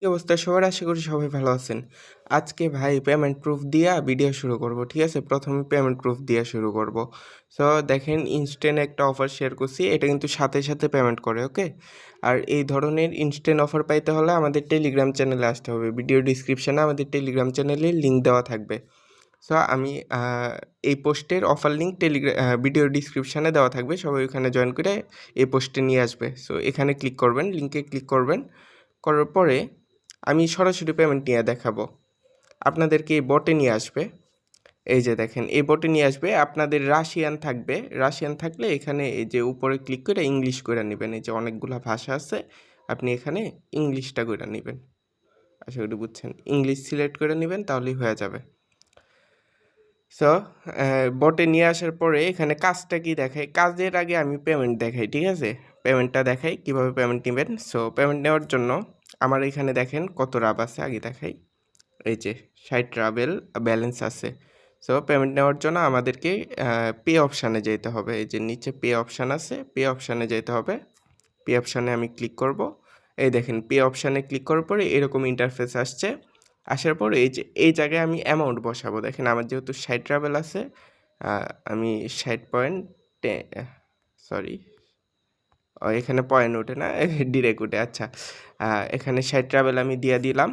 কি অবস্থা সবার? আশা করি সবাই ভালো আছেন। আজকে ভাই পেমেন্ট প্রুফ দিয়া ভিডিও শুরু করব। ঠিক আছে? ১ম এ পেমেন্ট প্রুফ দিয়া শুরু করব। সো দেখেন ইনস্ট্যান্ট একটা অফার শেয়ার করছি। এটা কিন্তু সাথে, সাথে পেমেন্ট করে, ওকে? আর এই ধরনের ইনস্ট্যান্ট অফার পাইতে হলে আমাদের টেলিগ্রাম চ্যানেলে আসতে হবে। ভিডিও ডেসক্রিপশনে আমাদের টেলিগ্রাম চ্যানেলের লিঙ্ক দেওয়া থাকবে। সো আমি এই পোস্টের অফার লিঙ্ক ভিডিও ডেসক্রিপশনে দেওয়া থাকবে। সবাই ওখানে জয়েন করে এই পোস্টে নিয়ে আসবে। সো এখানে ক্লিক করবেন, লিঙ্কে ক্লিক করবেন। করার পরে আমি সরাসরি পেমেন্ট নিয়ে দেখাবো। আপনাদেরকে এই বটে নিয়ে আসবে। এই যে দেখেন এই বটে নিয়ে আসবে। আপনাদের রাশিয়ান থাকবে। রাশিয়ান থাকলে এখানে এই যে উপরে ক্লিক করে ইংলিশ কইরা নিবেন। এই যে অনেকগুলা ভাষা আছে। আপনি এখানে ইংলিশটা কইরা নিবেন। আশা করি বুঝছেন। ইংলিশ সিলেক্ট করে নিবেন তাহলেই হয়ে যাবে। সো বটে নিয়ে আসার পরে এখানে কাজটা কি দেখায়? কাজের আগে আমি পেমেন্ট দেখাই, ঠিক আছে? পেমেন্টটা দেখাই, কিভাবে পেমেন্ট নিবেন। সো পেমেন্ট নেওয়ার জন্য আমার এখানে দেখেন কত রাব আছে আগে দেখাই। এই যে ৬০ রাবেল ব্যালেন্স আছে। সো পেমেন্ট নেওয়ার জন্য আমাদেরকে পে অপশানে যেতে হবে। এই যে নিচে পে অপশান আছে, পে অপশানে যেতে হবে। পে অপশানে আমি ক্লিক করব। এই দেখেন পে অপশানে ক্লিক করার পরে এরকম ইন্টারফেস আসছে। আসার পরে এই যে এই জায়গায় আমি অ্যামাউন্ট বসাবো। দেখেন আমার যেহেতু ৬০ রাবেল আছে, আমি ৬০ পয়েন্ট সরি, এখানে পয়েন্ট ওঠে না, ডিরেক্ট ওঠে। আচ্ছা, এখানে ৬০ রাবেল আমি দিয়ে দিলাম।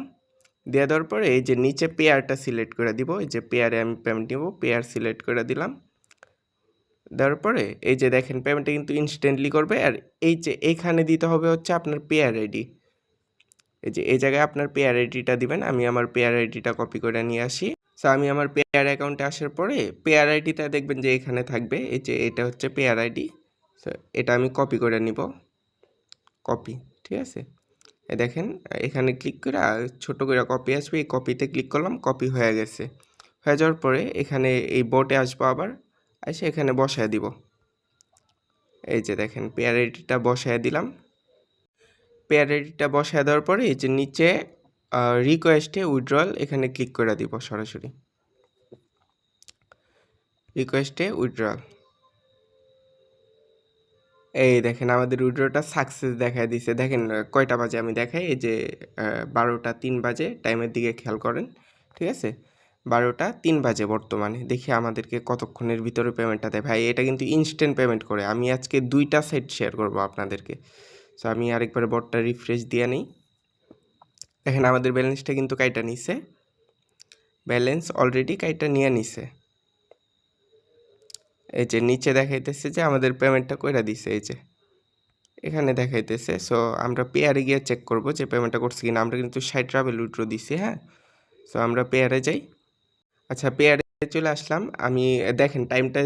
দিয়ে দেওয়ার পরে এই যে নিচে পেয়ারটা সিলেক্ট করে দিব। এই যে পেয়ারে আমি পেমেন্ট নিব, পেয়ার সিলেক্ট করে দিলাম। দেওয়ার পরে এই যে দেখেন পেমেন্টটা কিন্তু ইনস্ট্যান্টলি করবে। আর এই যে এইখানে দিতে হবে হচ্ছে আপনার পেয়ার আইডি। এই যে এই জায়গায় আপনার পেয়ার আইডিটা দিবেন। আমি আমার পেয়ার আইডিটা কপি করে নিয়ে আসি। সো আমি আমার পেয়ার অ্যাকাউন্টে আসার পরে পেয়ার আইডিটা দেখবেন যে এখানে থাকবে। এই যে এটা হচ্ছে পেয়ার আইডি। সো এটা আমি কপি করে নিব। কপি, ঠিক আছে? দেখেন এখানে ক্লিক করে ছোট করে কপি আসবে। এই কপিতে ক্লিক করলাম, কপি হয়ে গেছে। হয়ে যাওয়ার পরে এখানে এই বোটে আসবো আবার, এসে এখানে বসায় দিব। এই যে দেখেন পেয়ার আইডিটা বসায় দিলাম। পেয়ার আইডিটা বসায় দেওয়ার পরে এই যে নিচে রিকোয়েস্টে উইথড্রয়াল এখানে ক্লিক করে দিব সরাসরি। রিকোয়েস্টে উইথড্রয়াল। এই দেখেন আমাদের উইথড্রটা সাকসেস দেখায় দিছে। দেখেন কয়টা বাজে আমি দেখাই। এই যে 12টা 3 বাজে, টাইমের দিকে খেয়াল করেন। ঠিক আছে? 12টা 3 বাজে বর্তমানে। দেখি আমাদেরকে কতক্ষণের ভিতরে পেমেন্টটা দেয়। ভাই এটা কিন্তু ইনস্ট্যান্ট পেমেন্ট করে। আমি আজকে 2টা সাইট শেয়ার করব আপনাদেরকে। সো আমি আরেকবার বটটা রিফ্রেশ দিয়ে নিই। দেখেন আমাদের ব্যালেন্সটা কিন্তু কাইটা নিছে। ব্যালেন্স অলরেডি কাইটা নিয়ে নিছে। এই যে নিচে দেখাইতেছে যে আমাদের পেমেন্টটা কইরা দিছে। এই যে এখানে দেখাইতেছে। সো আমরা পেয়ারে গিয়ে চেক করব যে পেমেন্টটা করছি কিনা। আমরা কিন্তু ৬০ রাবেল উইথড্র দিছি, হ্যাঁ? সো আমরা পেয়ারে যাই। আচ্ছা, পেয়ারে চলে আসলাম। আমি দেখেন টাইমটা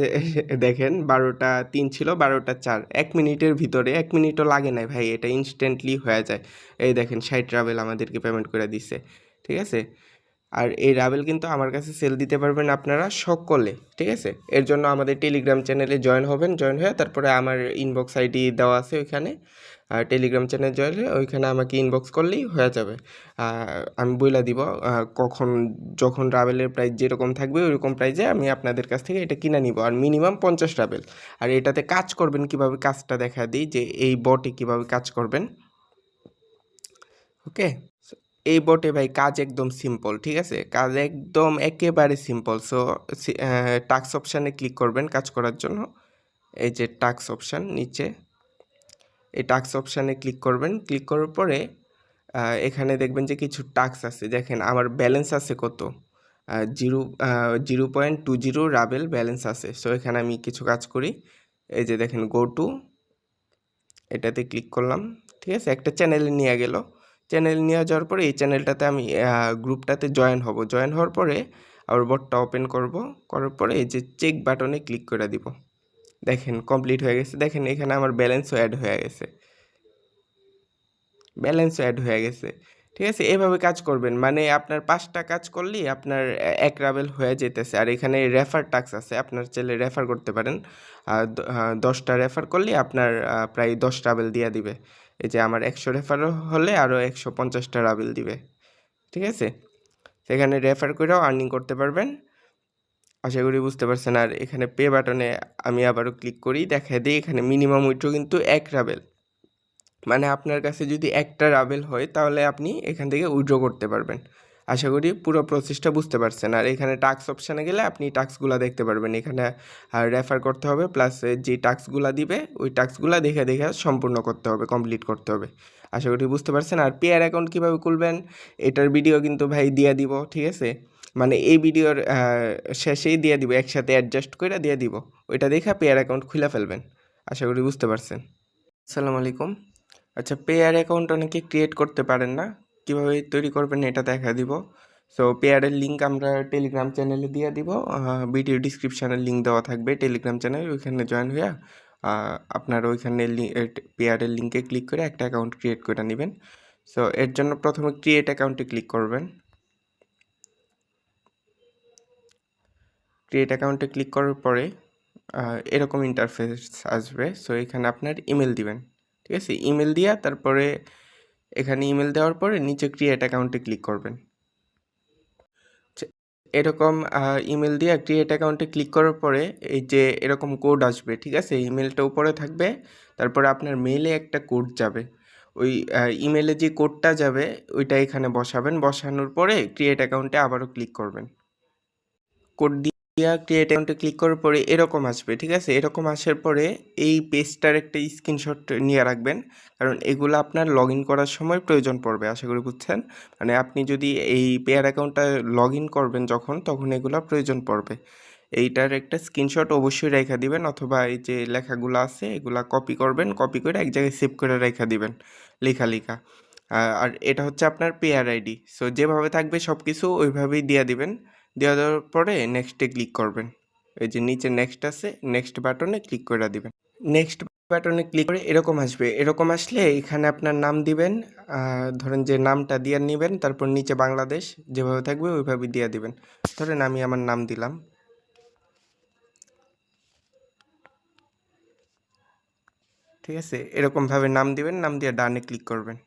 দেখেন 12টা ৩ ছিল, 12টা ৪। ১ মিনিটের ভিতরে, ১ মিনিটও লাগে নাই ভাই, এটা ইনস্ট্যান্টলি হয়ে যায়। এই দেখেন ৬০ রাবেল আমাদেরকে পেমেন্ট করে দিছে। ঠিক আছে? আর এই রাবেল কিন্তু আমার কাছে সেল দিতে পারবেন আপনারা সকলে, ঠিক আছে? এর জন্য আমাদের টেলিগ্রাম চ্যানেলে জয়েন হবেন। জয়েন হয়ে তারপরে আমার ইনবক্স আইডি দেওয়া আছে ওইখানে। আর টেলিগ্রাম চ্যানেল জয়েন হয়ে ওইখানে আমাকে ইনবক্স করলেই হয়ে যাবে। আমি বইলা দিব কখন যখন রাবেলের প্রাইস যেরকম থাকবে ওইরকম প্রাইসে আমি আপনাদের কাছ থেকে এটা কিনে নিব। আর মিনিমাম 50 রাবেল। আর এটাতে কাজ করবেন কিভাবে, কাজটা দেখা দিই যে এই বটে কিভাবে কাজ করবেন। ওকে? এই বটে ভাই কাজ একদম সিম্পল, ঠিক আছে? কাজ একদম একেবারে সিম্পল। সো টাস্ক অপশানে ক্লিক করবেন কাজ করার জন্য। এই যে টাস্ক অপশান নিচে, এই টাস্ক অপশানে ক্লিক করবেন। ক্লিক করার পরে এখানে দেখবেন যে কিছু টাস্ক আছে। দেখেন আমার ব্যালেন্স আছে কত? 0.20 রাবেল ব্যালেন্স আছে। সো এখানে আমি কিছু কাজ করি। এই যে দেখেন গো টু, এটাতে ক্লিক করলাম। ঠিক আছে? একটা চ্যানেলে নিয়ে গেল। চ্যানেলে নিয়ে যাওয়ার পরে এই চ্যানেলটাতে আমি গ্রুপটাতে জয়েন হব। জয়েন হওয়ার পরে আবার বটটা ওপেন করব। করার পরে এই যে চেক বাটনে ক্লিক করে দিব। দেখেন কমপ্লিট হয়ে গেছে। দেখেন এখানে আমার ব্যালেন্সও অ্যাড হয়ে গেছে। ব্যালেন্সও অ্যাড হয়ে গেছে। ঠিক আছে? এভাবে কাজ করবেন। মানে আপনার 5টা কাজ করলেই আপনার 1 রাবেল হয়ে যেতেছে। আর এখানে রেফার টাস্ক আছে। আপনার চাইলে রেফার করতে পারেন। 10টা রেফার করলে আপনার প্রায় 10 রাবেল দিয়া দিবে। এই যে আমার 100 রেফার হলে আরও 150টা রাবেল দিবে। ঠিক আছে? সেখানে রেফার করেও আর্নিং করতে পারবেন। আশা করি বুঝতে পারছেন। আর এখানে পে বাটনে আমি আবারও ক্লিক করি। দেখায় দেই এখানে মিনিমাম উইথড্র কিন্তু 1 রাবেল। মানে আপনার কাছে যদি একটা রাবেল হয় তাহলে আপনি এখান থেকে উইথড্র করতে পারবেন। আশা করি পুরো প্রসেসটা বুঝতে পারছেন। আর এখানে টাস্ক অপশানে গেলে আপনি টাস্কগুলো দেখতে পারবেন। এখানে রেফার করতে হবে, প্লাস যে টাস্কগুলো দিবে ওই টাস্কগুলো দেখে দেখে সম্পূর্ণ করতে হবে, কমপ্লিট করতে হবে। আশা করি বুঝতে পারছেন। আর পেয়ার অ্যাকাউন্ট কীভাবে খুলবেন এটার ভিডিও কিন্তু ভাই দিয়ে দিব, ঠিক আছে? মানে এই ভিডিওর শেষেই দিয়ে দিব, একসাথে অ্যাডজাস্ট করে দিয়ে দিব। ওইটা দেখে পেয়ার অ্যাকাউন্ট খুলে ফেলবেন। আশা করি বুঝতে পারছেন। আসসালামু আলাইকুম। আচ্ছা, পেয়ার অ্যাকাউন্ট অনেকে ক্রিয়েট করতে পারেন না, কীভাবে তৈরি করবেন এটা দেখা দিব। সো পেয়ারের লিঙ্ক আমরা টেলিগ্রাম চ্যানেলে দিয়ে দিব, ভিডিও ডিসক্রিপশানের লিঙ্ক দেওয়া থাকবে টেলিগ্রাম চ্যানেল, ওইখানে জয়েন হয়ে আপনার ওইখানে পেয়ারের লিঙ্কে ক্লিক করে একটা অ্যাকাউন্ট ক্রিয়েট করে নেবেন। সো এর জন্য প্রথমে ক্রিয়েট অ্যাকাউন্টে ক্লিক করবেন। ক্রিয়েট অ্যাকাউন্টে ক্লিক করার পরে এরকম ইন্টারফেস আসবে। সো এখানে আপনার ইমেল দিবেন, ঠিক আছে? ইমেল দিয়া তারপরে এখানে ইমেল দেওয়ার পরে নিচে ক্রিয়েট অ্যাকাউন্টে ক্লিক করবেন। এরকম ইমেল দিয়ে ক্রিয়েট অ্যাকাউন্টে ক্লিক করার পরে এই যে এরকম কোড আসবে, ঠিক আছে? ইমেলটা উপরে থাকবে, তারপরে আপনার মেইলে একটা কোড যাবে। ওই ইমেলে যে কোডটা যাবে ওইটা এখানে বসাবেন। বসানোর পরে ক্রিয়েট অ্যাকাউন্টে আবারও ক্লিক করবেন। কোড দিয়া ক্রিয়েট অ্যাকাউন্টে ক্লিক করার পরে এরকম আসবে, ঠিক আছে? এরকম আসার পরে এই পেজটার একটা স্ক্রিনশট নিয়ে রাখবেন, কারণ এগুলো আপনার লগ ইন করার সময় প্রয়োজন পড়বে। আশা করি বুঝছেন। মানে আপনি যদি এই পেয়ার অ্যাকাউন্টটা লগ ইন করবেন তখন এগুলো প্রয়োজন পড়বে। এইটার একটা স্ক্রিনশট অবশ্যই রেখে দিবেন, অথবা এই যে লেখাগুলো আছে এগুলা কপি করবেন, কপি করে এক জায়গায় সেভ করে রেখে দিবেন লেখা। আর এটা হচ্ছে আপনার পেয়ার আইডি। সো যেভাবে থাকবে সব কিছু ওইভাবেই দিয়ে দিবেন। দেওয়া দেওয়ার পরে নেক্সটে ক্লিক করবেন। এই যে নিচে নেক্সট আছে, নেক্সট বাটনে ক্লিক করে দিবেন। নেক্সট বাটনে ক্লিক করে এরকম আসবে। এরকম আসলে এখানে আপনার নাম দিবেন, ধরেন যে নামটা দিয়ে নেবেন, তারপর নিচে বাংলাদেশ যেভাবে থাকবে ওইভাবে দিয়ে দিবেন। ধরেন আমি আমার নাম দিলাম, ঠিক আছে? এরকমভাবে নাম দিবেন, নাম দিয়ে ডানে ক্লিক করবেন।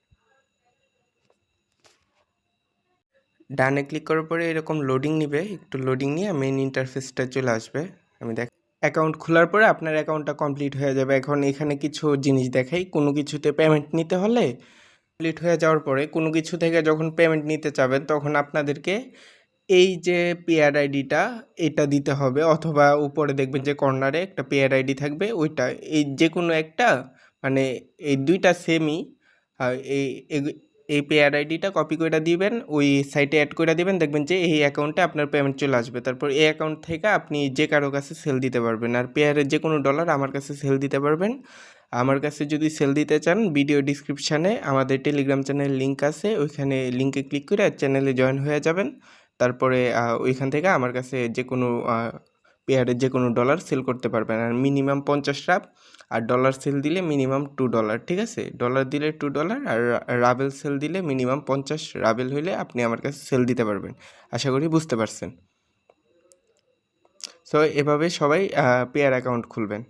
ডানে ক্লিক করার পরে এরকম লোডিং নিবে, একটু লোডিং নিয়ে মেইন ইন্টারফেসটা চলে আসবে। আমি অ্যাকাউন্ট খোলার পরে আপনার অ্যাকাউন্টটা কমপ্লিট হয়ে যাবে। এখন এখানে কিছু জিনিস দেখাই। কোনো কিছুতে পেমেন্ট নিতে হলে কমপ্লিট হয়ে যাওয়ার পরে কোনো কিছু থেকে যখন পেমেন্ট নিতে চাবেন তখন আপনাদেরকে এই যে পেয়ার আইডিটা এটা দিতে হবে, অথবা উপরে দেখবেন যে কর্নারে একটা পেয়ার আইডি থাকবে ওইটা, এই যে কোনো একটা, মানে এই দুইটা সেমই। এই এই পেয়ার আইডিটা কপি করে দিবেন, ওই সাইটে অ্যাড করে দিবেন, দেখবেন যে এই অ্যাকাউন্টে আপনার পেমেন্ট চলে আসবে। তারপর এই অ্যাকাউন্ট থেকে আপনি যে কারো কাছে সেল দিতে পারবেন। আর পেয়ারের যে কোনো ডলার আমার কাছে সেল দিতে পারবেন। আমার কাছে যদি সেল দিতে চান ভিডিও ডিসক্রিপশানে আমাদের টেলিগ্রাম চ্যানেলের লিঙ্ক আছে, ওইখানে লিঙ্কে ক্লিক করে চ্যানেলে জয়েন হয়ে যাবেন। তারপরে ওইখান থেকে আমার কাছে যে কোনো পেয়ারের যে কোনো ডলার সেল করতে পারবেন। আর মিনিমাম 50 রাব, আর ডলার সেল দিলে মিনিমাম $2, ঠিক আছে? ডলার দিলে $2, আর রাবেল সেল দিলে মিনিমাম 50 রাবেল হইলে আপনি আমার কাছে সেল দিতে পারবেন। আশা করি বুঝতে পারছেন। সো এভাবে সবাই পেয়ার অ্যাকাউন্ট খুলবেন।